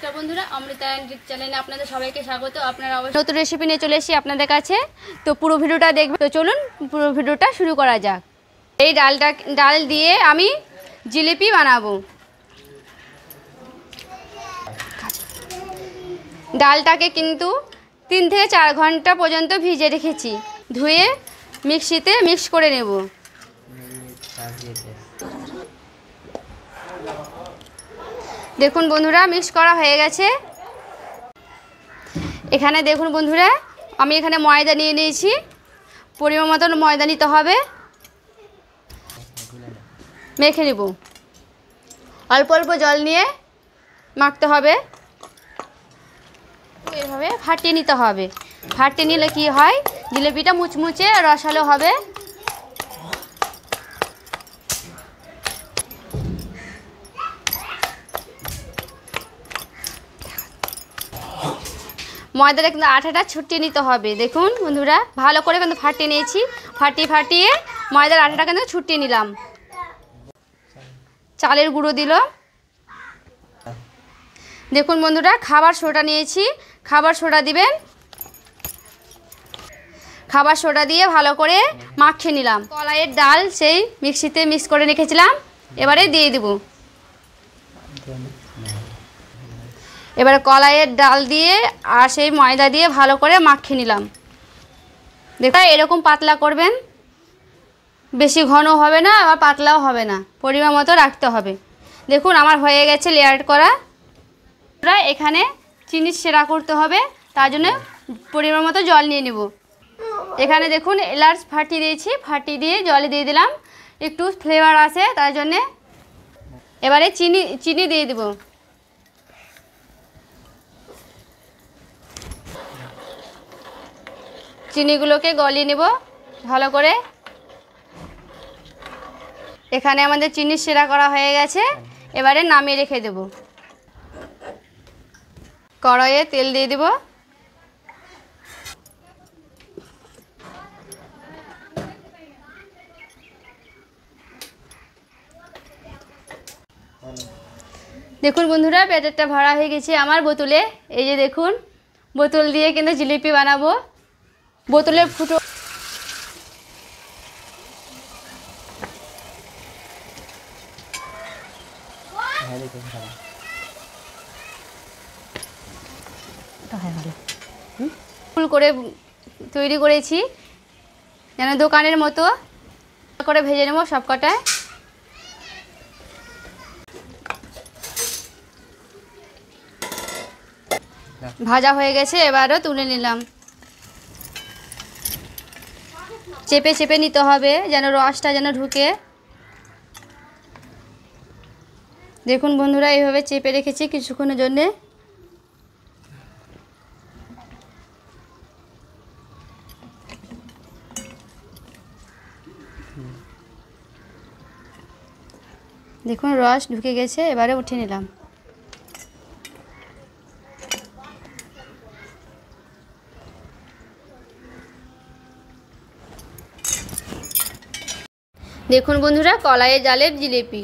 नमस्कार बंधुरा अमृतायन चैनले आपनादेर सबाइके स्वागत। आपनारा अवश्य नतुन रेसिपि निये चले एसेछि आपनादेर काछे। तो पुरो भिडियोटा देखबेन। तो चलुन पुरो भिडियोटा शुरू करा जाक। এই ডাল দিয়ে আমি জিলিপি বানাবো। ডালটাকে কিন্তু 3 থেকে 4 ঘন্টা পর্যন্ত ভিজিয়ে রেখেছি। ধুয়ে মিক্সিতে মিক্স করে নেব। দেখুন বন্ধুরা মিক্স করা হয়ে গেছে। এখানে দেখুন বন্ধুরা আমি এখানে ময়দা নিয়ে নিয়েছি। পরিমাণ মতো ময়দা নিতে হবে। মেখে নেব। অল্প অল্প জল নিয়ে মাখতে হবে। এইভাবে ফাটিয়ে নিতে হবে। ফাটিয়ে নিলে কি হয় জিলিপিটা মুচমুচে রসালো হবে। ময়দাটা কিন্তু আঠাটা ছুটিয়ে নিতে হবে। দেখুন বন্ধুরা ভালো করে কিন্তু ফাটিয়ে নিয়েছি। ফাটিয়ে ময়দার আঠাটা কিন্তু ছুটিয়ে নিলাম। চালের গুঁড়ো দিল। দেখুন বন্ধুরা খাবার সোডা নিয়েছি। খাবার সোডা দিবেন। খাবার সোডা দিয়ে ভালো করে মাখিয়ে নিলাম। কলাইয়ের ডাল সেই মিক্সিতে মিক্স করে রেখেছিলাম এবারে দিয়ে দেব। এবারে কলাইয়ের ডাল দিয়ে আর সেই ময়দা দিয়ে ভালো করে মাখিয়ে নিলাম। দেখুন এরকম পাতলা করবেন। বেশি ঘন হবে না আবার পাতলাও হবে না। পরিমাণ মতো রাখতে হবে। দেখুন আমার হয়ে গেছে লেয়ার করা। এখানে চিনি সেরা করতে হবে। তার জন্য পরিমাণ মতো জল নিয়ে নেব। এখানে দেখুন এলাচ ফাটিয়ে দিয়েছি। ফাটিয়ে দিয়ে জলে দিয়ে দিলাম। একটু ফ্লেভার আসে তার জন্যে। এবারে চিনি দিয়ে দেব। চিনিগুলোকে গলিয়ে নেব ভালো করে। এখানে আমাদের চিনি সেরা করা হয়ে গেছে। এবারে নামিয়ে রেখে দেব। কড়াইয়ে তেল দিয়ে দেব। দেখুন বন্ধুরা ব্যাটারটা ভরা হয়ে গেছে আমার বোতলে। এই যে দেখুন বোতল দিয়ে কিন্তু জিলিপি বানাবো। বোতলের ফুটো ফুল করে তৈরি করেছি যেন দোকানের মতো করে ভেজে নেব সব কটায়। ভাজা হয়ে গেছে এবারও তুলে নিলাম। চেপে চেপে নিতে হবে যেন রসটা যেন ঢুকে। দেখুন বন্ধুরা এইভাবে চেপে রেখেছি কিছুক্ষণের জন্যে। দেখুন রস ঢুকে গেছে এবারে উঠিয়ে নিলাম। দেখুন বন্ধুরা কলাইয়ের জালের জিলিপি।